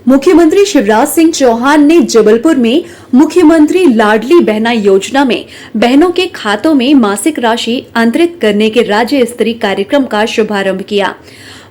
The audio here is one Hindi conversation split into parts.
मुख्यमंत्री शिवराज सिंह चौहान ने जबलपुर में मुख्यमंत्री लाडली बहना योजना में बहनों के खातों में मासिक राशि अंतरित करने के राज्य स्तरीय कार्यक्रम का शुभारंभ किया।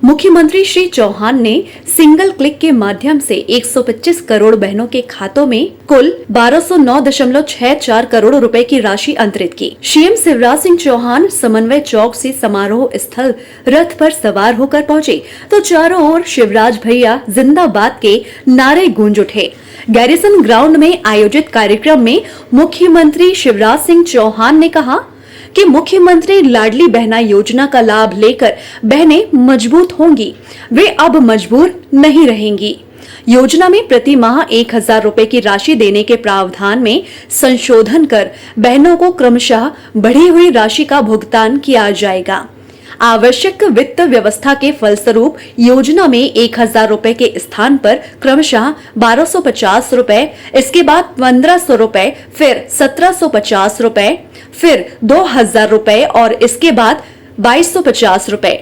मुख्यमंत्री श्री चौहान ने सिंगल क्लिक के माध्यम से 125 करोड़ बहनों के खातों में कुल 1209.64 करोड़ रुपए की राशि अंतरित की। सीएम शिवराज सिंह चौहान समन्वय चौक से समारोह स्थल रथ पर सवार होकर पहुंचे तो चारों ओर शिवराज भैया जिंदाबाद के नारे गूंज उठे। गैरिसन ग्राउंड में आयोजित कार्यक्रम में मुख्यमंत्री शिवराज सिंह चौहान ने कहा कि मुख्यमंत्री लाडली बहना योजना का लाभ लेकर बहनें मजबूत होंगी, वे अब मजबूर नहीं रहेंगी। योजना में प्रति माह 1000 रुपए की राशि देने के प्रावधान में संशोधन कर बहनों को क्रमशः बढ़ी हुई राशि का भुगतान किया जाएगा। आवश्यक वित्त व्यवस्था के फलस्वरूप योजना में 1000 रुपए के स्थान पर क्रमशः 1250 रुपए, इसके बाद 1500 रुपए, फिर 1750 रुपए, फिर 2000 रुपए और इसके बाद 2250 रुपए,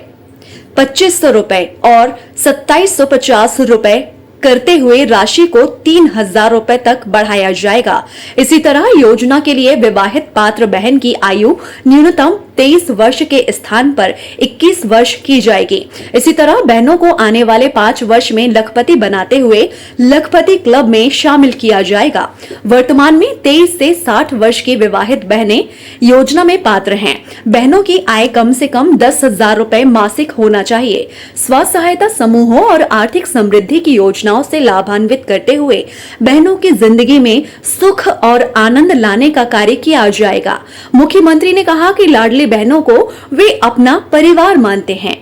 2500 रुपए और 2750 रुपए करते हुए राशि को 3000 रुपए तक बढ़ाया जाएगा। इसी तरह योजना के लिए विवाहित पात्र बहन की आयु न्यूनतम 23 वर्ष के स्थान पर 21 वर्ष की जाएगी। इसी तरह बहनों को आने वाले 5 वर्ष में लखपति बनाते हुए लखपति क्लब में शामिल किया जाएगा। वर्तमान में 23 से 60 वर्ष की विवाहित बहनें योजना में पात्र हैं। बहनों की आय कम से कम 10,000 रुपए मासिक होना चाहिए। स्व सहायता समूहों और आर्थिक समृद्धि की योजनाओं से लाभान्वित करते हुए बहनों की जिंदगी में सुख और आनंद लाने का कार्य किया जाएगा। मुख्यमंत्री ने कहा कि लाडली बहनों को वे अपना परिवार मानते हैं।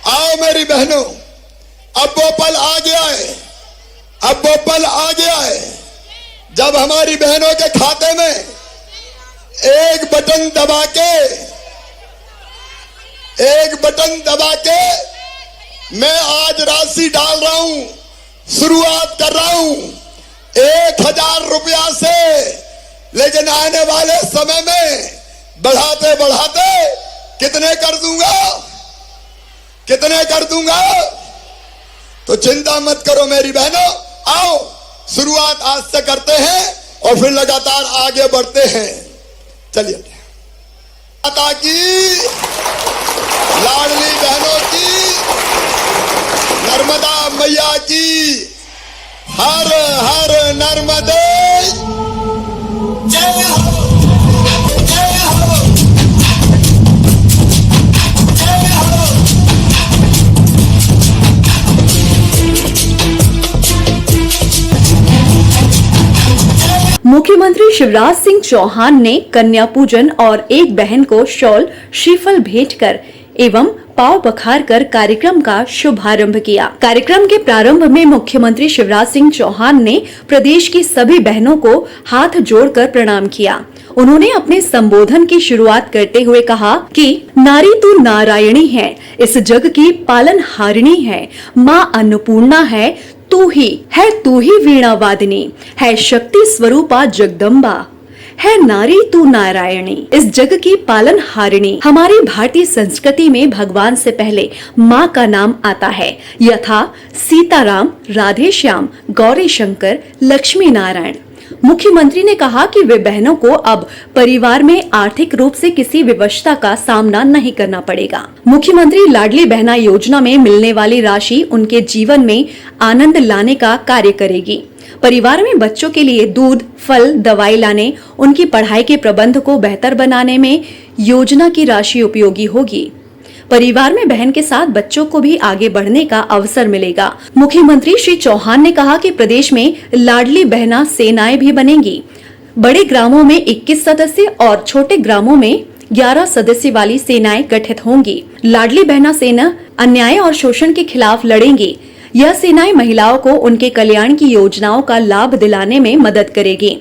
आओ मेरी बहनों, अब वो पल आ गया है, अब वो पल आ गया है जब हमारी बहनों के खाते में एक बटन दबा के मैं आज राशि डाल रहा हूं, शुरुआत कर रहा हूं 1000 रुपया से, लेकिन आने वाले समय में बढ़ाते बढ़ाते कितने कर दूंगा। तो चिंता मत करो मेरी बहनों, आओ शुरुआत आज से करते हैं और फिर लगातार आगे बढ़ते हैं। चलिए, माता की, लाडली बहनों की, नर्मदा मैया की, हर हर नर्मदे जय हो। मुख्यमंत्री शिवराज सिंह चौहान ने कन्या पूजन और एक बहन को शॉल श्रीफल भेंट कर एवं पाव पखार कर कार्यक्रम का शुभारंभ किया। कार्यक्रम के प्रारंभ में मुख्यमंत्री शिवराज सिंह चौहान ने प्रदेश की सभी बहनों को हाथ जोड़कर प्रणाम किया। उन्होंने अपने संबोधन की शुरुआत करते हुए कहा कि नारी तू नारायणी है, इस जग की पालनहारिणी है, माँ अन्नपूर्णा है, तू ही वीणा वादिनी है, शक्ति स्वरूपा जगदम्बा है, नारी तू नारायणी, इस जग की पालनहारिणी। हमारी भारतीय संस्कृति में भगवान से पहले माँ का नाम आता है, यथा सीताराम, राधे श्याम, गौरी शंकर, लक्ष्मी नारायण। मुख्यमंत्री ने कहा कि वे बहनों को अब परिवार में आर्थिक रूप से किसी विवशता का सामना नहीं करना पड़ेगा। मुख्यमंत्री लाडली बहना योजना में मिलने वाली राशि उनके जीवन में आनंद लाने का कार्य करेगी। परिवार में बच्चों के लिए दूध, फल, दवाई लाने, उनकी पढ़ाई के प्रबंध को बेहतर बनाने में योजना की राशि उपयोगी होगी। परिवार में बहन के साथ बच्चों को भी आगे बढ़ने का अवसर मिलेगा। मुख्यमंत्री श्री चौहान ने कहा कि प्रदेश में लाडली बहना सेनाएं भी बनेंगी। बड़े ग्रामों में 21 सदस्य और छोटे ग्रामों में 11 सदस्य वाली सेनाएं गठित होंगी। लाडली बहना सेना अन्याय और शोषण के खिलाफ लड़ेंगी। यह सेनाएं महिलाओं को उनके कल्याण की योजनाओं का लाभ दिलाने में मदद करेगी।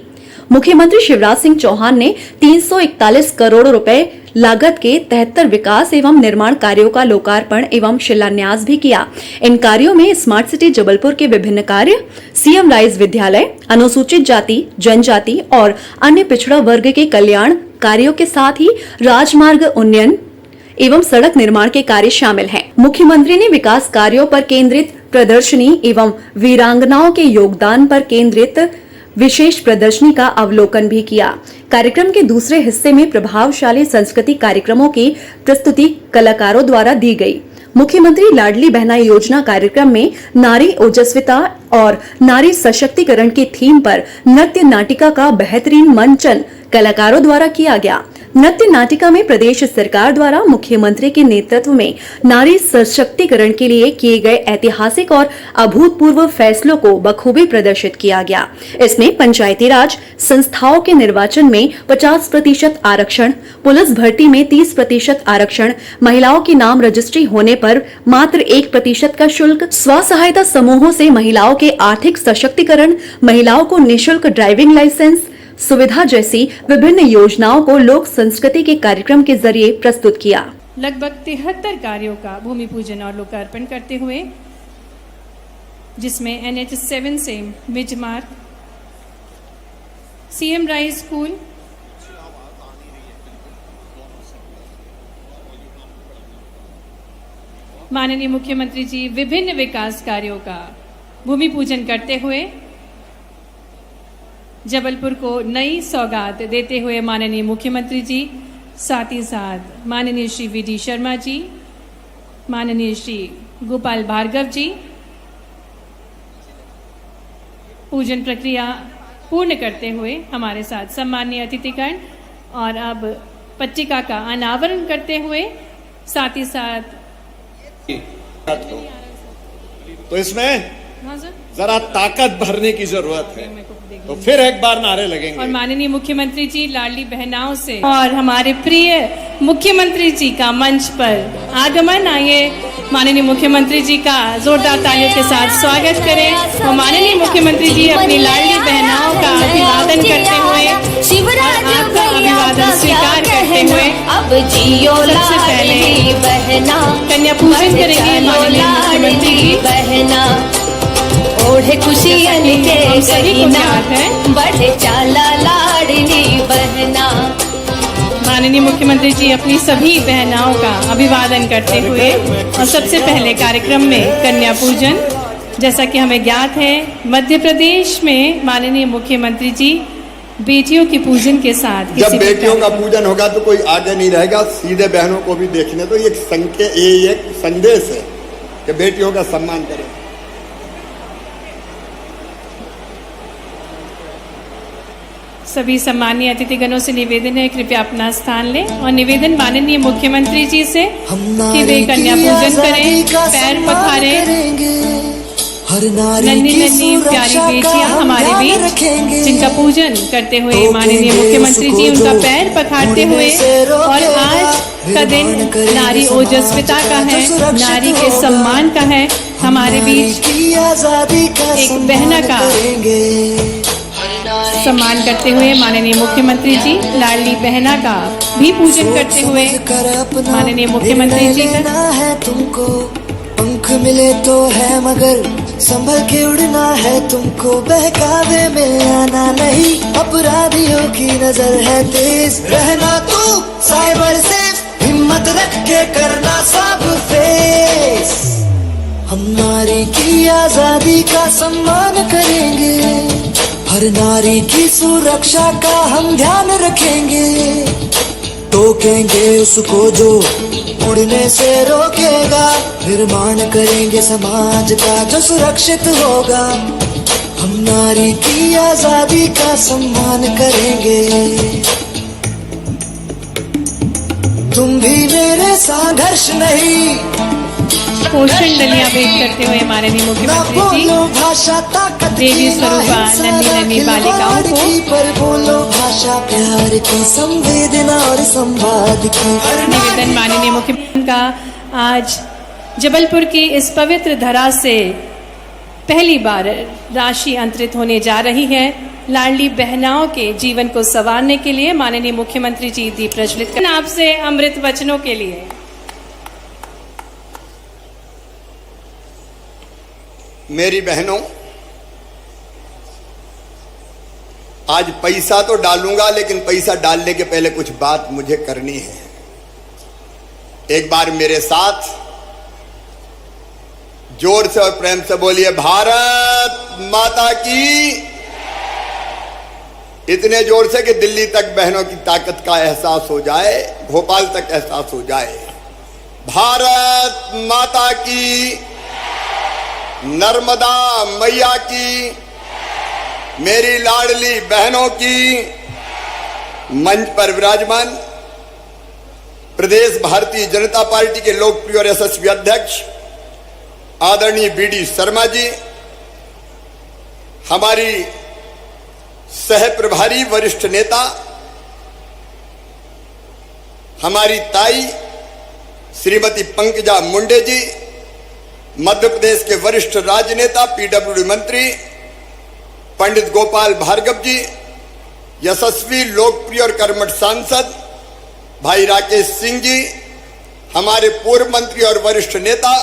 मुख्यमंत्री शिवराज सिंह चौहान ने 341 करोड़ रुपए लागत के 73 विकास एवं निर्माण कार्यों का लोकार्पण एवं शिलान्यास भी किया। इन कार्यों में स्मार्ट सिटी जबलपुर के विभिन्न कार्य, सीएम राइज विद्यालय, अनुसूचित जाति, जनजाति और अन्य पिछड़ा वर्ग के कल्याण कार्यों के साथ ही राजमार्ग उन्नयन एवं सड़क निर्माण के कार्य शामिल हैं। मुख्यमंत्री ने विकास कार्यों पर केंद्रित प्रदर्शनी एवं वीरांगनाओं के योगदान पर केंद्रित विशेष प्रदर्शनी का अवलोकन भी किया। कार्यक्रम के दूसरे हिस्से में प्रभावशाली सांस्कृतिक कार्यक्रमों की प्रस्तुति कलाकारों द्वारा दी गई। मुख्यमंत्री लाडली बहना योजना कार्यक्रम में नारी ओजस्विता और नारी सशक्तिकरण की थीम पर नृत्य नाटिका का बेहतरीन मंचन कलाकारों द्वारा किया गया। नृत्य नाटिका में प्रदेश सरकार द्वारा मुख्यमंत्री के नेतृत्व में नारी सशक्तिकरण के लिए किए गए ऐतिहासिक और अभूतपूर्व फैसलों को बखूबी प्रदर्शित किया गया। इसमें पंचायती राज संस्थाओं के निर्वाचन में 50% आरक्षण, पुलिस भर्ती में 30% आरक्षण, महिलाओं की नाम रजिस्ट्री होने पर मात्र 1% का शुल्क, स्व सहायता समूहों से महिलाओं के आर्थिक सशक्तिकरण, महिलाओं को निःशुल्क ड्राइविंग लाइसेंस सुविधा जैसी विभिन्न योजनाओं को लोक संस्कृति के कार्यक्रम के जरिए प्रस्तुत किया। लगभग 73 कार्यों का भूमि पूजन और लोकार्पण करते हुए, जिसमें NH7 से मिड मार्ग, CM राइज स्कूल, माननीय मुख्यमंत्री जी विभिन्न विकास कार्यों का भूमि पूजन करते हुए जबलपुर को नई सौगात देते हुए माननीय मुख्यमंत्री जी, साथ ही साथ माननीय श्री VD शर्मा जी, माननीय श्री गोपाल भार्गव जी पूजन प्रक्रिया पूर्ण करते हुए हमारे साथ सम्माननीय अतिथिगण, और अब पट्टिका का अनावरण करते हुए साथ ही साथ तो इसमें हाँ सर, जरा ताकत भरने की जरूरत है, तो फिर एक बार नारे और लगेंगे। माननीय मुख्यमंत्री जी लाडली बहनाओं से और हमारे प्रिय मुख्यमंत्री जी का मंच पर आगमन। आइए माननीय मुख्यमंत्री जी का जोरदार तालियों के साथ स्वागत करें और माननीय मुख्यमंत्री जी अपनी लाडली बहनाओं का अभिवादन करते हुए और आपका अभिवादन स्वीकार करते हुए सबसे पहले कन्या पूजन करेंगे माननीय मुख्यमंत्री जी। बहना ओढ़े खुशी के सहीना बड़े चाला लाडली बहना। माननीय मुख्यमंत्री जी अपनी सभी बहनाओं का अभिवादन करते हुए और सबसे पहले कार्यक्रम में कन्या पूजन, जैसा कि हमें ज्ञात है मध्य प्रदेश में माननीय मुख्यमंत्री जी बेटियों के पूजन के साथ जब बेटियों का पूजन होगा तो कोई आगे नहीं रहेगा, सीधे बहनों को भी देखने तो एक संदेश है कि बेटियों का सम्मान करें। सभी सम्मानीय अतिथिगणों से निवेदन है कृपया अपना स्थान लें और निवेदन माननीय मुख्यमंत्री जी से कि वे कन्या पूजन करें, पैर पखारें। नन्ही नन्ही प्यारी बेटियां हमारे बीच जिनका पूजन करते हुए माननीय मुख्यमंत्री जी उनका पैर पखारते हुए, और आज का दिन नारी ओजस्विता का है, नारी के सम्मान का है। हमारे बीच एक बहना का सम्मान करते हुए माननीय मुख्यमंत्री जी लाडली बहना का भी पूजन करते हुए माननीय मुख्यमंत्री जी है तुमको पंख मिले तो है मगर संभल के उड़ना है तुमको, बहकावे में आना नहीं, अपराधियों की नजर है तेज, रहना तू साइबर से हिम्मत रख के करना सब फेस। हम नारी की आजादी का सम्मान करेंगे, हर नारी की सुरक्षा का हम ध्यान रखेंगे, टोकेंगे उसको जो उड़ने से रोकेगा, निर्माण करेंगे समाज का जो सुरक्षित होगा। हम नारी की आजादी का सम्मान करेंगे, तुम भी मेरे संघर्ष नहीं। पोषण डलियां भेंट करते हुए माननीय मुख्यमंत्री जी भाषा ताकत देवी स्वरूपा नन्ही नन्ही बालिकाओं को पर बोलो भाषा प्यार की संवेदना और संवाद की। निवेदन माननीय मुख्यमंत्री का आज जबलपुर की इस पवित्र धरा से पहली बार राशि अंतरित होने जा रही है। लाडली बहनाओं के जीवन को संवारने के लिए माननीय मुख्यमंत्री जी दीप प्रज्वलित करना आपसे अमृत वचनों के लिए। मेरी बहनों, आज पैसा तो डालूंगा, लेकिन पैसा डालने के पहले कुछ बात मुझे करनी है। एक बार मेरे साथ जोर से और प्रेम से बोलिए भारत माता की। इतने जोर से कि दिल्ली तक बहनों की ताकत का एहसास हो जाए, भोपाल तक एहसास हो जाए। भारत माता की, नर्मदा मैया की, मेरी लाडली बहनों की। मंच पर विराजमान प्रदेश भारतीय जनता पार्टी के लोकप्रिय और यशस्वी अध्यक्ष आदरणीय बीडी शर्मा जी, हमारी सह प्रभारी वरिष्ठ नेता हमारी ताई श्रीमती पंकजा मुंडे जी, मध्य प्रदेश के वरिष्ठ राजनेता पीडब्ल्यूडी मंत्री पंडित गोपाल भार्गव जी, यशस्वी लोकप्रिय और कर्मठ सांसद भाई राकेश सिंह जी, हमारे पूर्व मंत्री और वरिष्ठ नेता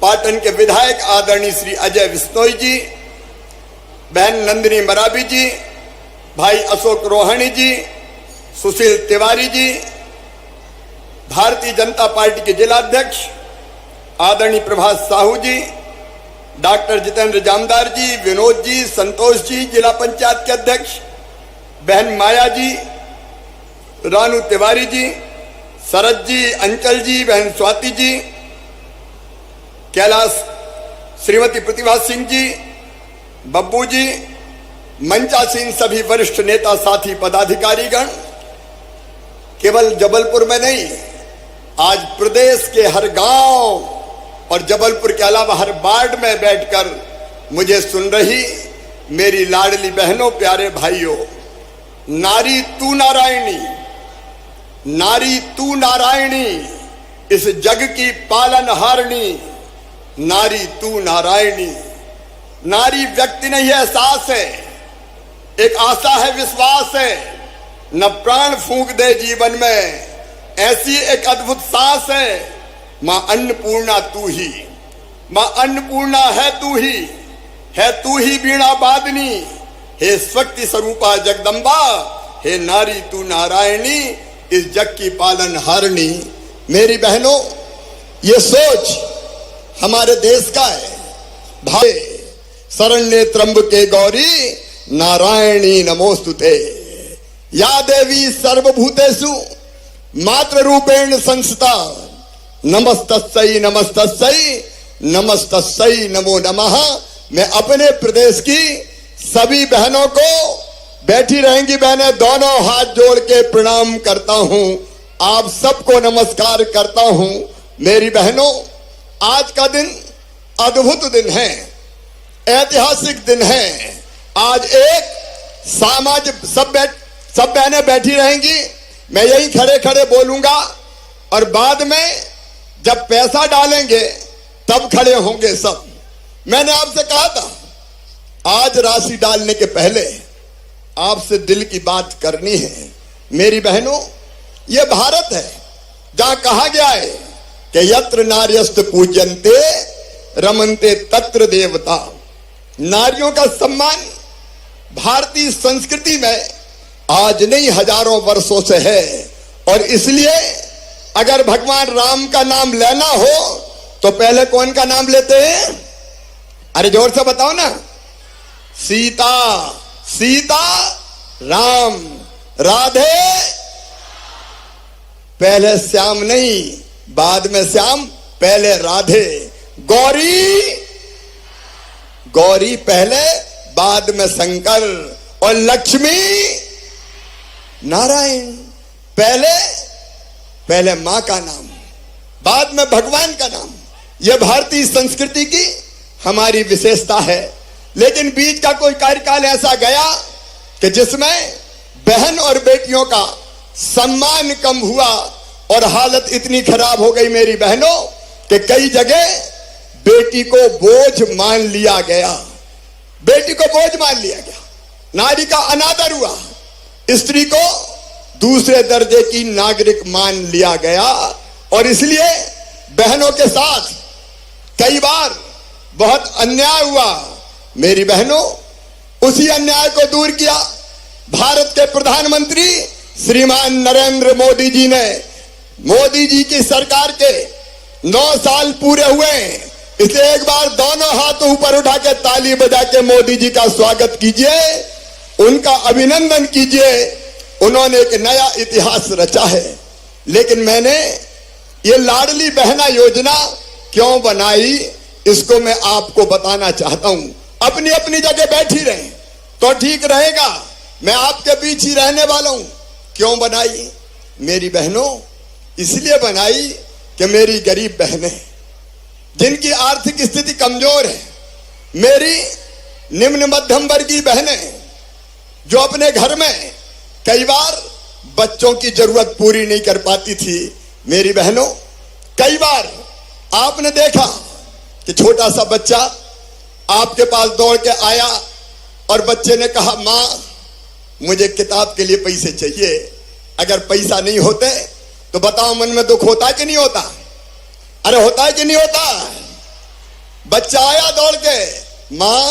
पाटन के विधायक आदरणीय श्री अजय बिश्नोई जी, बहन नंदिनी मरावी जी, भाई अशोक रोहाणी जी, सुशील तिवारी जी, भारतीय जनता पार्टी के जिलाध्यक्ष आदरणीय प्रभात साहू जी, डॉक्टर जितेंद्र जामदार जी, विनोद जी, संतोष जी, जिला पंचायत के अध्यक्ष बहन माया जी, रानू तिवारी जी, शरद जी, अंचल जी, बहन स्वाति जी, कैलाश श्रीमती प्रतिभा सिंह जी, बब्बू जी, मंचासीन सभी वरिष्ठ नेता साथी पदाधिकारीगण, केवल जबलपुर में नहीं, आज प्रदेश के हर गांव और जबलपुर के अलावा हर वार्ड में बैठकर मुझे सुन रही मेरी लाडली बहनों, प्यारे भाइयों, नारी तू नारायणी, नारी तू नारायणी, इस जग की पालनहारिणी, नारी तू नारायणी। नारी व्यक्ति नहीं है, एहसास है, एक आशा है, विश्वास है, न प्राण फूंक दे जीवन में, ऐसी एक अद्भुत सांस है। मां अन्नपूर्णा तू ही, मां अन्नपूर्णा है तू ही वीणा वादनी, हे शक्ति स्वरूपा जगदम्बा, हे नारी तू नारायणी, इस जग की पालनहारिणी। मेरी बहनों, ये सोच हमारे देश का है। भाई शरण्ये त्र्यंबके गौरी नारायणी नमोस्तुते, या देवी सर्वभूतेषु मातृ रूपेण संस्थिता, नमस्तस्यै नमस्तस्यै नमस्तस्यै नमो नमः। मैं अपने प्रदेश की सभी बहनों को, बैठी रहेंगी बहनें, दोनों हाथ जोड़ के प्रणाम करता हूं, आप सबको नमस्कार करता हूं। मेरी बहनों, आज का दिन अद्भुत दिन है, ऐतिहासिक दिन है। आज एक सामाजिक सब बहनें बैठी रहेंगी, मैं यही खड़े खड़े बोलूंगा और बाद में जब पैसा डालेंगे तब खड़े होंगे सब। मैंने आपसे कहा था आज राशि डालने के पहले आपसे दिल की बात करनी है। मेरी बहनों, यह भारत है जहां कहा गया है कि यत्र नार्यस्त पूज्यन्ते रमन्ते तत्र देवता। नारियों का सम्मान भारतीय संस्कृति में आज नहीं, हजारों वर्षों से है। और इसलिए अगर भगवान राम का नाम लेना हो तो पहले कौन का नाम लेते हैं? अरे जोर से बताओ ना। सीता, सीता, राम, राधे, पहले श्याम नहीं, बाद में श्याम, पहले राधे। गौरी, गौरी पहले, बाद में शंकर। और लक्ष्मी नारायण, पहले मां का नाम, बाद में भगवान का नाम। यह भारतीय संस्कृति की हमारी विशेषता है। लेकिन बीच का कोई कार्यकाल ऐसा गया कि जिसमें बहन और बेटियों का सम्मान कम हुआ और हालत इतनी खराब हो गई मेरी बहनों कि कई जगह बेटी को बोझ मान लिया गया, बेटी को बोझ मान लिया गया, नारी का अनादर हुआ, स्त्री को दूसरे दर्जे की नागरिक मान लिया गया। और इसलिए बहनों के साथ कई बार बहुत अन्याय हुआ। मेरी बहनों, उसी अन्याय को दूर किया भारत के प्रधानमंत्री श्रीमान नरेंद्र मोदी जी ने। मोदी जी की सरकार के 9 साल पूरे हुए, इसलिए एक बार दोनों हाथ ऊपर उठा के ताली बजा के मोदी जी का स्वागत कीजिए, उनका अभिनंदन कीजिए। उन्होंने एक नया इतिहास रचा है। लेकिन मैंने ये लाडली बहना योजना क्यों बनाई, इसको मैं आपको बताना चाहता हूं। अपनी अपनी जगह बैठी रहे तो ठीक रहेगा, मैं आपके बीच ही रहने वाला हूं। क्यों बनाई मेरी बहनों? इसलिए बनाई कि मेरी गरीब बहनें जिनकी आर्थिक स्थिति कमजोर है, मेरी निम्न मध्यम वर्गीय बहनें जो अपने घर में कई बार बच्चों की जरूरत पूरी नहीं कर पाती थी, मेरी बहनों, कई बार आपने देखा कि छोटा सा बच्चा आपके पास दौड़ के आया और बच्चे ने कहा, मां मुझे किताब के लिए पैसे चाहिए। अगर पैसा नहीं होते तो बताओ मन में दुख होता है कि नहीं होता? अरे होता है कि नहीं होता? बच्चा आया दौड़ के, मां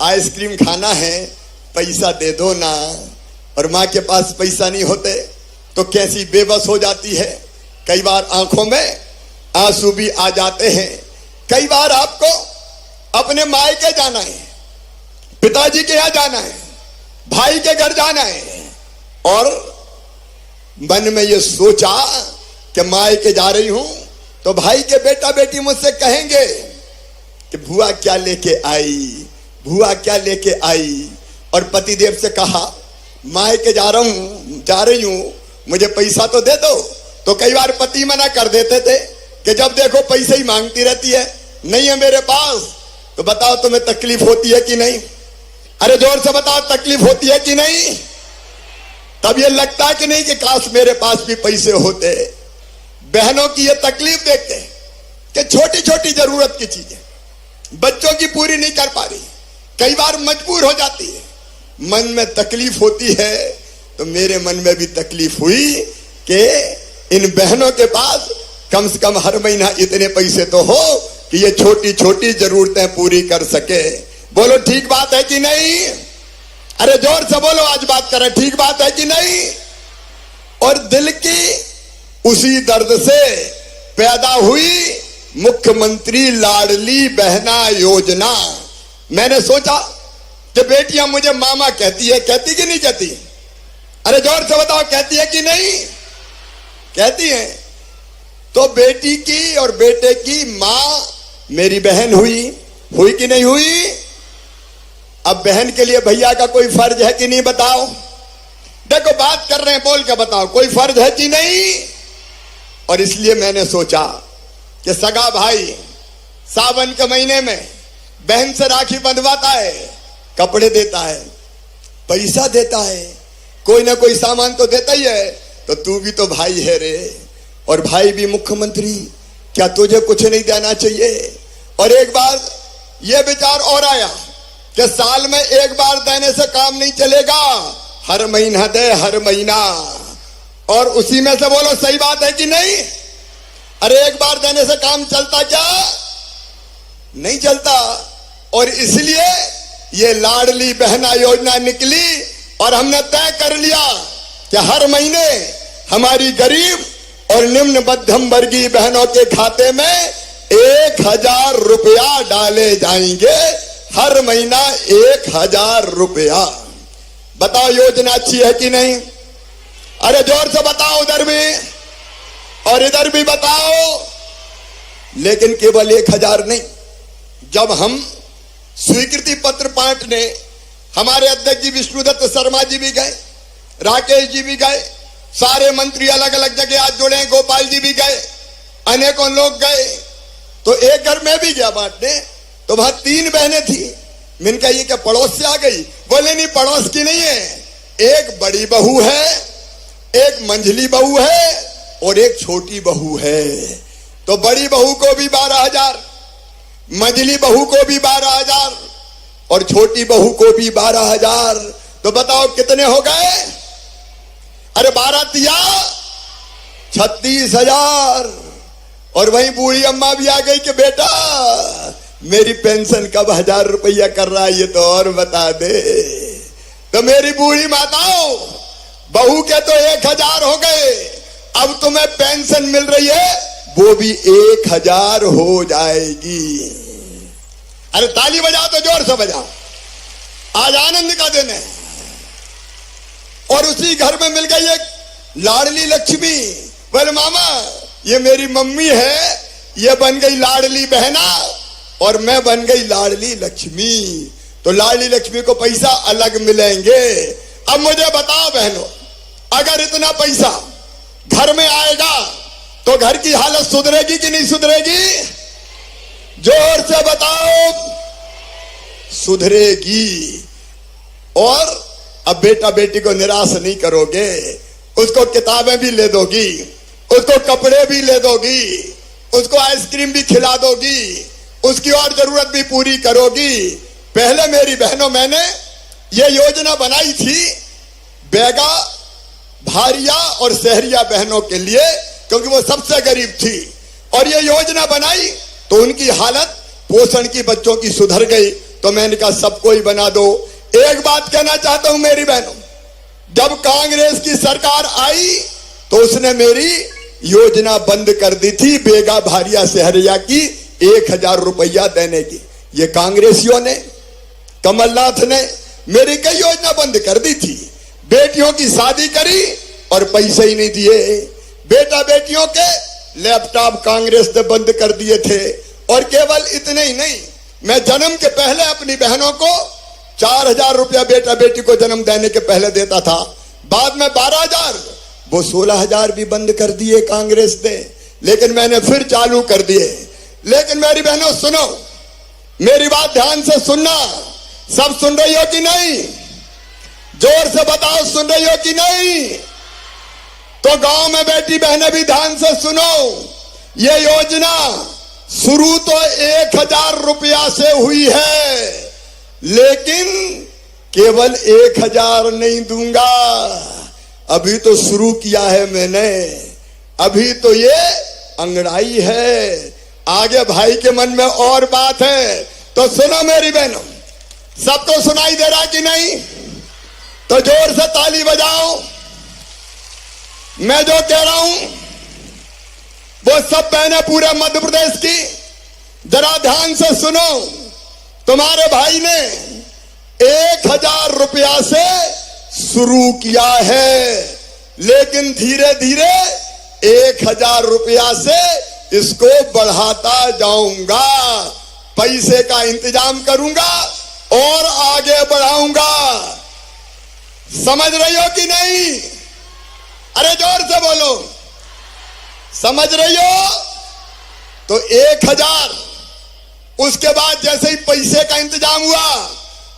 आइसक्रीम खाना है, पैसा दे दो ना। और मां के पास पैसा नहीं होते तो कैसी बेबस हो जाती है। कई बार आंखों में आंसू भी आ जाते हैं। कई बार आपको अपने मायके जाना है, पिताजी के यहां जाना है, भाई के घर जाना है, और मन में ये सोचा कि मायके जा रही हूं तो भाई के बेटा बेटी मुझसे कहेंगे कि भुआ क्या लेके आई, भुआ क्या लेके आई। और पतिदेव से कहा, मायके जा रही हूं, मुझे पैसा तो दे दो। तो कई बार पति मना कर देते थे कि जब देखो पैसे ही मांगती रहती है, नहीं है मेरे पास। तो बताओ तुम्हें तकलीफ होती है कि नहीं? अरे जोर से बताओ, तकलीफ होती है कि नहीं? तब ये लगता है कि नहीं कि काश मेरे पास भी पैसे होते। बहनों की ये तकलीफ देखते कि छोटी छोटी जरूरत की चीजें बच्चों की पूरी नहीं कर पा रही, कई बार मजबूर हो जाती है, मन में तकलीफ होती है। तो मेरे मन में भी तकलीफ हुई कि इन बहनों के पास कम से कम हर महीना इतने पैसे तो हो कि ये छोटी छोटी जरूरतें पूरी कर सके। बोलो ठीक बात है कि नहीं? अरे जोर से बोलो, आज बात करें, ठीक बात है कि नहीं? और दिल की उसी दर्द से पैदा हुई मुख्यमंत्री लाडली बहना योजना। मैंने सोचा कि बेटियां मुझे मामा कहती है, कहती कि नहीं कहती? अरे जोर से बताओ, कहती है कि नहीं? कहती है। तो बेटी की और बेटे की मां मेरी बहन हुई कि नहीं हुई? अब बहन के लिए भैया का कोई फर्ज है कि नहीं, बताओ? देखो बात कर रहे हैं, बोल के बताओ, कोई फर्ज है कि नहीं? और इसलिए मैंने सोचा कि सगा भाई सावन के महीने में बहन से राखी बंधवाता है, कपड़े देता है, पैसा देता है, कोई ना कोई सामान तो देता ही है। तो तू भी तो भाई है रे, और भाई भी मुख्यमंत्री, क्या तुझे कुछ नहीं देना चाहिए? और एक बार यह विचार और आया कि साल में एक बार देने से काम नहीं चलेगा, हर महीना दे, हर महीना। और उसी में से बोलो सही बात है कि नहीं? अरे एक बार देने से काम चलता क्या? नहीं चलता। और इसलिए ये लाडली बहना योजना निकली और हमने तय कर लिया कि हर महीने हमारी गरीब और निम्न मध्यम वर्गीय बहनों के खाते में 1000 रुपया डाले जाएंगे। हर महीना 1000 रुपया। बताओ योजना अच्छी है कि नहीं? अरे जोर से बताओ, उधर भी और इधर भी बताओ। लेकिन केवल 1000 नहीं, जब हम स्वीकृति पत्र बांटने हमारे अध्यक्ष जी विष्णुदत्त शर्मा जी भी गए, राकेश जी भी गए, सारे मंत्री अलग अलग जगह आज जुड़े, गोपाल जी भी गए, अनेकों लोग गए। तो एक घर में भी गया बांटने, तो वहां 3 बहनें थी। मैंने कहा ये क्या पड़ोस से आ गई? बोले नहीं, पड़ोस की नहीं है, एक बड़ी बहू है, एक मंझली बहू है और एक छोटी बहू है। तो बड़ी बहू को भी 12,000, मंझली बहू को भी 12,000 और छोटी बहू को भी 12,000। तो बताओ कितने हो गए? अरे 12 तिया 36,000। और वहीं बूढ़ी अम्मा भी आ गई कि बेटा मेरी पेंशन कब 1000 रुपया कर रहा है, ये तो और बता दे। तो मेरी बूढ़ी माताओं, बहू के तो 1000 हो गए, अब तुम्हें पेंशन मिल रही है वो भी 1000 हो जाएगी। अरे ताली बजाओ तो जोर से बजाओ, आज आनंद का दिन है। और उसी घर में मिल गई एक लाडली लक्ष्मी। बोले मामा ये मेरी मम्मी है, ये बन गई लाडली बहना और मैं बन गई लाडली लक्ष्मी। तो लाडली लक्ष्मी को पैसा अलग मिलेंगे। अब मुझे बताओ बहनों, अगर इतना पैसा घर में आएगा तो घर की हालत सुधरेगी कि नहीं सुधरेगी? जोर से बताओ, सुधरेगी। और अब बेटा बेटी को निराश नहीं करोगे, उसको किताबें भी ले दोगी, उसको कपड़े भी ले दोगी, उसको आइसक्रीम भी खिला दोगी, उसकी और जरूरत भी पूरी करोगी। पहले मेरी बहनों मैंने ये योजना बनाई थी बेगा, भारिया और शहरिया बहनों के लिए, क्योंकि वो सबसे गरीब थी। और ये योजना बनाई तो उनकी हालत पोषण की बच्चों की सुधर गई। तो मैंने कहा सबको ही बना दो। एक बात कहना चाहता हूं मेरी बहनों, जब कांग्रेस की सरकार आई तो उसने मेरी योजना बंद कर दी थी बेगा, भारिया, शहरिया की 1000 रुपया देने की। ये कांग्रेसियों ने, कमलनाथ ने मेरी कई योजना बंद कर दी थी। बेटियों की शादी करी और पैसे ही नहीं दिए। बेटा बेटियों के लैपटॉप कांग्रेस ने बंद कर दिए थे। और केवल इतने ही नहीं, मैं जन्म के पहले अपनी बहनों को 4000 रुपया बेटा बेटी को जन्म देने के पहले देता था। बाद में 12000, वो 16000 भी बंद कर दिए कांग्रेस ने, लेकिन मैंने फिर चालू कर दिए। लेकिन मेरी बहनों सुनो, मेरी बात ध्यान से सुनना। सब सुन रही हो कि नहीं? जोर से बताओ सुन रही हो कि नहीं? तो गांव में बैठी बहनें भी ध्यान से सुनो। ये योजना शुरू तो 1000 रुपया से हुई है, लेकिन केवल 1000 नहीं दूंगा। अभी तो शुरू किया है मैंने, अभी तो ये अंगड़ाई है। आगे भाई के मन में और बात है। तो सुनो मेरी बहनों, सबको सुनाई दे रहा कि नहीं? तो जोर से ताली बजाओ। मैं जो कह रहा हूं वो सब बहनें पूरे मध्य प्रदेश की जरा ध्यान से सुनो। तुम्हारे भाई ने 1000 रुपया से शुरू किया है, लेकिन धीरे धीरे 1000 रुपया से इसको बढ़ाता जाऊंगा। पैसे का इंतजाम करूंगा और आगे बढ़ाऊंगा। समझ रही हो कि नहीं? अरे जोर से बोलो, समझ रही हो? तो 1000, उसके बाद जैसे ही पैसे का इंतजाम हुआ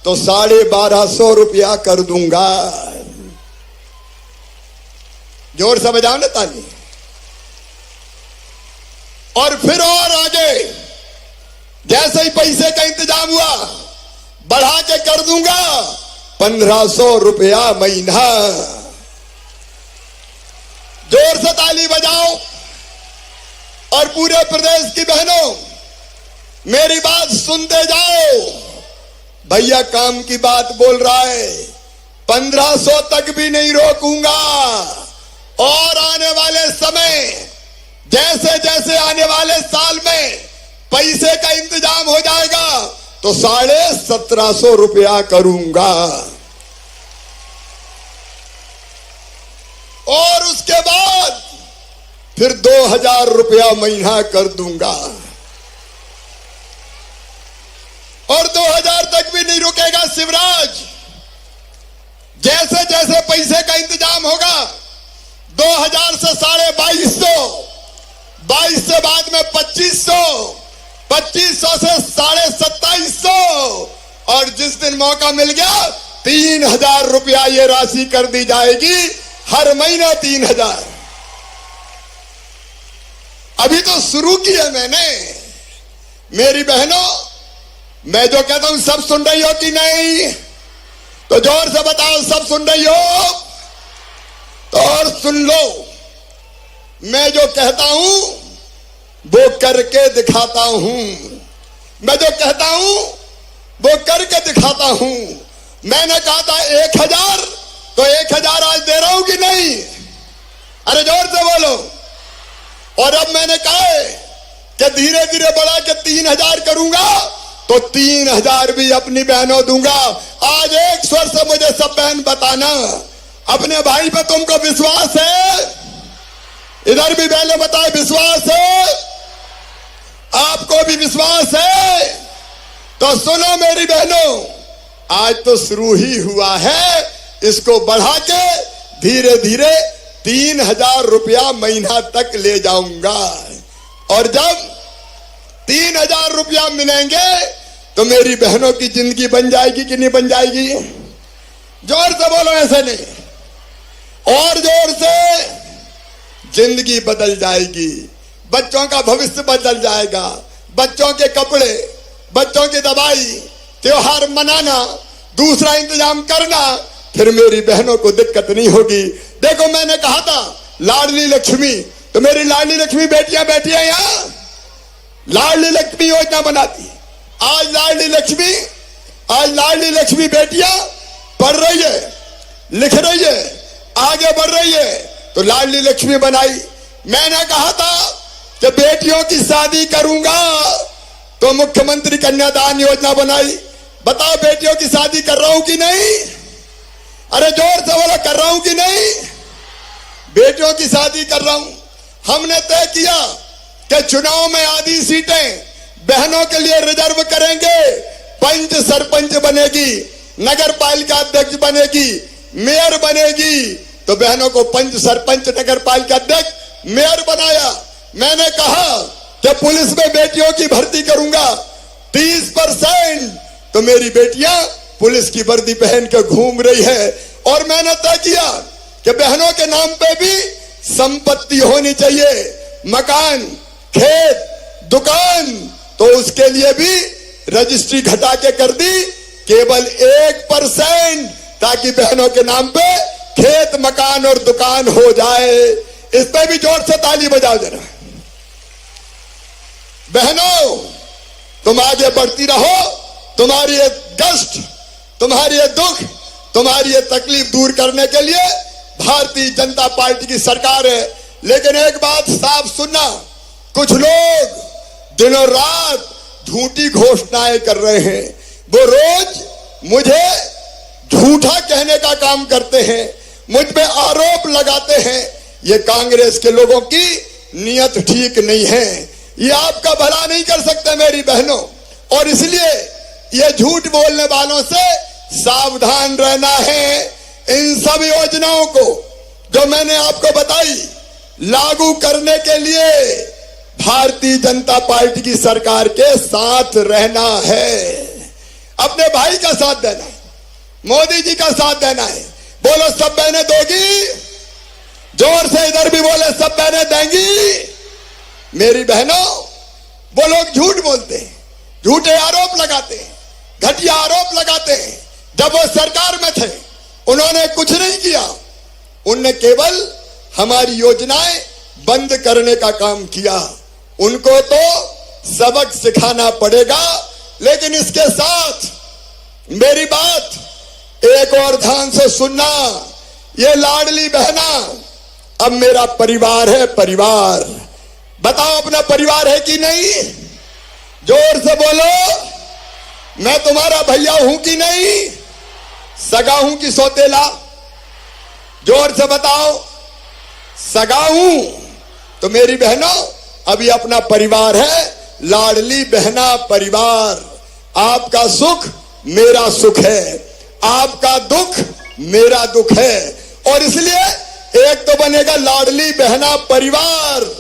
तो 1250 रुपया कर दूंगा। जोर से बजाओ ना ताली। और फिर और आगे जैसे ही पैसे का इंतजाम हुआ बढ़ा के कर दूंगा 1500 रुपया महीना। जोर से ताली बजाओ। और पूरे प्रदेश की बहनों मेरी बात सुनते जाओ। भैया काम की बात बोल रहा है, 1500 तक भी नहीं रोकूंगा। और आने वाले समय, जैसे जैसे आने वाले साल में पैसे का इंतजाम हो जाएगा तो 1750 रुपया करूंगा। और उसके बाद फिर 2000 रुपया महीना कर दूंगा। और 2000 तक भी नहीं रुकेगा शिवराज। जैसे जैसे पैसे का इंतजाम होगा 2000 से 2250, 22 से बाद में 2500, 2500 से 2750, और जिस दिन मौका मिल गया 3000 रुपया ये राशि कर दी जाएगी। हर महीने 3000। अभी तो शुरू किया मैंने। मेरी बहनों, मैं जो कहता हूं सब सुन रही हो कि नहीं? तो जोर से बताओ सब सुन रही हो? तो और सुन लो, मैं जो कहता हूं वो करके दिखाता हूं। मैं जो कहता हूं वो करके दिखाता हूं। मैंने कहा था 1000, तो 1000 आज दे रहा हूं कि नहीं? अरे जोर से बोलो। और अब मैंने कहा है कि धीरे धीरे बढ़ा के 3,000 करूंगा तो 3,000 भी अपनी बहनों दूंगा। आज एक स्वर से मुझे सब बहन बताना, अपने भाई पे तुमको विश्वास है? इधर भी पहले बताए विश्वास है? आपको भी विश्वास है? तो सुनो मेरी बहनों, आज तो शुरू ही हुआ है, इसको बढ़ा के धीरे धीरे 3,000 रुपया महीना तक ले जाऊंगा। और जब 3,000 रुपया मिलेंगे तो मेरी बहनों की जिंदगी बन जाएगी कि नहीं बन जाएगी? जोर से बोलो, ऐसे नहीं, और जोर से। जिंदगी बदल जाएगी, बच्चों का भविष्य बदल जाएगा, बच्चों के कपड़े, बच्चों की दवाई, त्योहार मनाना, दूसरा इंतजाम करना, फिर मेरी बहनों को दिक्कत नहीं होगी। देखो मैंने कहा था लाडली लक्ष्मी, तो मेरी लाडली लक्ष्मी बेटियां बैठी हैं यहां, लाडली लक्ष्मी योजना बनाती। आज लाडली लक्ष्मी बेटियां पढ़ रही है, लिख रही है, आगे बढ़ रही है, तो लाडली लक्ष्मी बनाई। मैंने कहा था कि बेटियों की शादी करूंगा तो मुख्यमंत्री कन्यादान योजना बनाई। बताओ बेटियों की शादी कर रहा हूं कि नहीं? अरे जोर से बोलो, कर रहा हूं कि नहीं? बेटियों की शादी कर रहा हूं। हमने तय किया कि चुनाव में आधी सीटें बहनों के लिए रिजर्व करेंगे। पंच सरपंच बनेगी, नगर पालिका अध्यक्ष बनेगी, मेयर बनेगी, तो बहनों को पंच सरपंच नगर पालिका अध्यक्ष मेयर बनाया। मैंने कहा कि पुलिस में बेटियों की भर्ती करूंगा 30%, तो मेरी बेटियां पुलिस की वर्दी पहन के घूम रही है। और मैंने तय किया कि बहनों के नाम पे भी संपत्ति होनी चाहिए, मकान, खेत, दुकान, तो उसके लिए भी रजिस्ट्री घटा के कर दी केवल 1%, ताकि बहनों के नाम पे खेत, मकान और दुकान हो जाए। इस पे भी जोर से ताली बजाओ जरा। बहनों, तुम आगे बढ़ती रहो, तुम्हारी ये कष्ट, तुम्हारी ये दुख, तुम्हारी ये तकलीफ दूर करने के लिए भारतीय जनता पार्टी की सरकार है। लेकिन एक बात साफ सुनना, कुछ लोग दिनों रात झूठी घोषणाएं कर रहे हैं, वो रोज मुझे झूठा कहने का काम करते हैं, मुझ पे आरोप लगाते हैं। ये कांग्रेस के लोगों की नीयत ठीक नहीं है, ये आपका भला नहीं कर सकते मेरी बहनों, और इसलिए ये झूठ बोलने वालों से सावधान रहना है। इन सब योजनाओं को जो मैंने आपको बताई लागू करने के लिए भारतीय जनता पार्टी की सरकार के साथ रहना है, अपने भाई का साथ देना है, मोदी जी का साथ देना है। बोलो सब बहनें दोगी? जोर से इधर भी बोले, सब बहनें देंगी? मेरी बहनों, वो लोग झूठ बोलते हैं, झूठे आरोप लगाते हैं, घटिया आरोप लगाते हैं। जब वो सरकार में थे उन्होंने कुछ नहीं किया, उनने केवल हमारी योजनाएं बंद करने का काम किया। उनको तो सबक सिखाना पड़ेगा। लेकिन इसके साथ मेरी बात एक और ध्यान से सुनना, ये लाडली बहना अब मेरा परिवार है। परिवार, बताओ अपना परिवार है कि नहीं? जोर से बोलो, मैं तुम्हारा भैया हूं कि नहीं? सगा हूं कि सौतेला? जोर से बताओ। सगा हूं तो मेरी बहनों अभी अपना परिवार है, लाडली बहना परिवार। आपका सुख मेरा सुख है, आपका दुख मेरा दुख है, और इसलिए एक तो बनेगा लाडली बहना परिवार।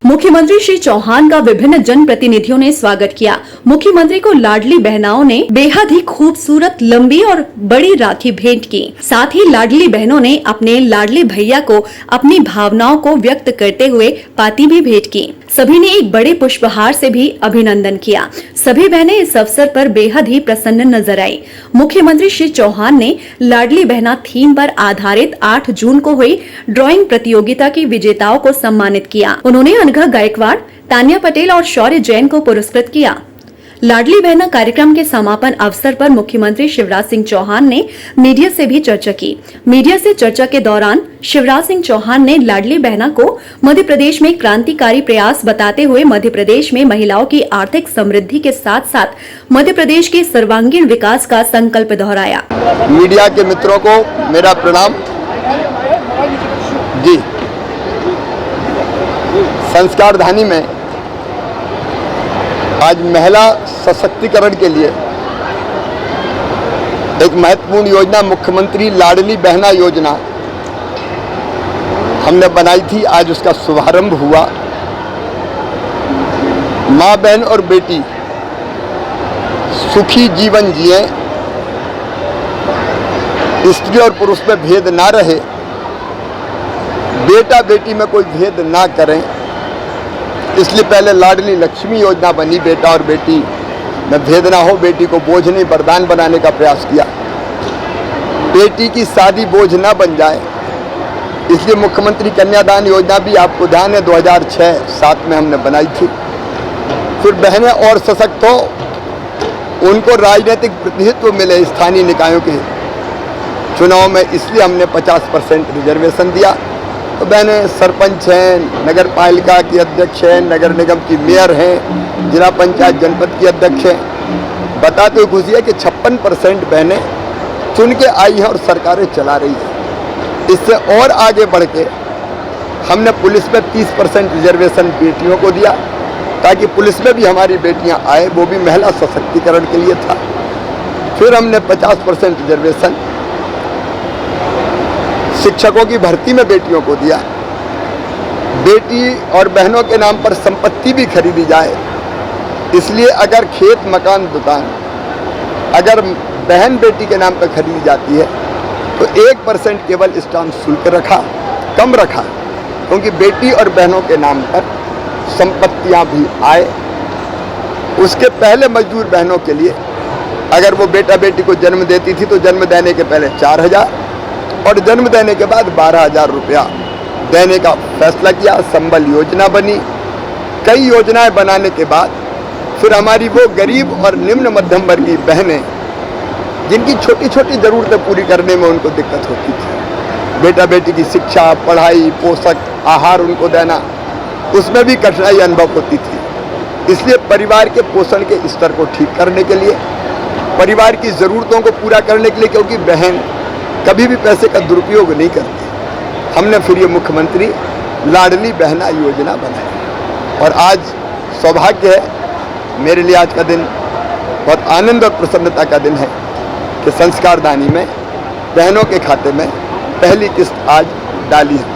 मुख्यमंत्री श्री चौहान का विभिन्न जनप्रतिनिधियों ने स्वागत किया। मुख्यमंत्री को लाडली बहनाओं ने बेहद ही खूबसूरत लंबी और बड़ी राखी भेंट की। साथ ही लाडली बहनों ने अपने लाडले भैया को अपनी भावनाओं को व्यक्त करते हुए पाती भी भेंट की। सभी ने एक बड़े पुष्पहार से भी अभिनंदन किया। सभी बहनें इस अवसर पर बेहद ही प्रसन्न नजर आई। मुख्यमंत्री श्री चौहान ने लाडली बहना थीम पर आधारित 8 जून को हुई ड्राइंग प्रतियोगिता की विजेताओं को सम्मानित किया। उन्होंने अनघा गायकवाड़, तान्या पटेल और शौर्य जैन को पुरस्कृत किया। लाडली बहना कार्यक्रम के समापन अवसर पर मुख्यमंत्री शिवराज सिंह चौहान ने मीडिया से भी चर्चा की। मीडिया से चर्चा के दौरान शिवराज सिंह चौहान ने लाडली बहना को मध्य प्रदेश में क्रांतिकारी प्रयास बताते हुए मध्य प्रदेश में महिलाओं की आर्थिक समृद्धि के साथ साथ मध्य प्रदेश के सर्वांगीण विकास का संकल्प दोहराया। मीडिया के मित्रों को मेरा प्रणाम। जी, संस्कारधानी में आज महिला सशक्तिकरण के लिए एक महत्वपूर्ण योजना मुख्यमंत्री लाडली बहना योजना हमने बनाई थी। आज उसका शुभारंभ हुआ। माँ, बहन और बेटी सुखी जीवन जिए, स्त्री और पुरुष में भेद ना रहे, बेटा बेटी में कोई भेद ना करें, इसलिए पहले लाडली लक्ष्मी योजना बनी। बेटा और बेटी में भेद ना हो, बेटी को बोझ नहीं वरदान बनाने का प्रयास किया। बेटी की शादी बोझ ना बन जाए, इसलिए मुख्यमंत्री कन्यादान योजना भी आपको ध्यान है 2006-07 में हमने बनाई थी। फिर बहनें और सशक्त हो, उनको राजनीतिक प्रतिनिधित्व मिले स्थानीय निकायों के चुनाव में, इसलिए हमने 50% रिजर्वेशन दिया। तो बहनें सरपंच हैं, नगर पालिका की अध्यक्ष हैं, नगर निगम की मेयर हैं, जिला पंचायत जनपद की अध्यक्ष हैं। बताते हुए खुशी है कि 56% बहनें चुन के आई हैं और सरकारें चला रही हैं। इससे और आगे बढ़ के हमने पुलिस में 30% रिजर्वेशन बेटियों को दिया, ताकि पुलिस में भी हमारी बेटियां आए, वो भी महिला सशक्तिकरण के लिए था। फिर हमने 50% रिजर्वेशन शिक्षकों की भर्ती में बेटियों को दिया। बेटी और बहनों के नाम पर संपत्ति भी खरीदी जाए, इसलिए अगर खेत, मकान, दुकान अगर बहन बेटी के नाम पर खरीदी जाती है तो 1% केवल स्टाम्प शुल्क रखा, कम रखा, क्योंकि बेटी और बहनों के नाम पर संपत्तियां भी आए। उसके पहले मजदूर बहनों के लिए अगर वो बेटा बेटी को जन्म देती थी तो जन्म देने के पहले 4,000 और जन्म देने के बाद 12,000 रुपया देने का फैसला किया। संबल योजना बनी। कई योजनाएं बनाने के बाद फिर हमारी वो गरीब और निम्न मध्यम वर्गीय बहनें, जिनकी छोटी छोटी ज़रूरतें पूरी करने में उनको दिक्कत होती थी, बेटा बेटी की शिक्षा, पढ़ाई, पोषक आहार उनको देना, उसमें भी कठिनाई अनुभव होती थी। इसलिए परिवार के पोषण के स्तर को ठीक करने के लिए, परिवार की ज़रूरतों को पूरा करने के लिए, क्योंकि बहन कभी भी पैसे का दुरुपयोग नहीं करती, हमने फिर ये मुख्यमंत्री लाडली बहना योजना बनाई। और आज सौभाग्य है मेरे लिए, आज का दिन बहुत आनंद और प्रसन्नता का दिन है कि संस्कारदानी में बहनों के खाते में पहली किस्त आज डाली है।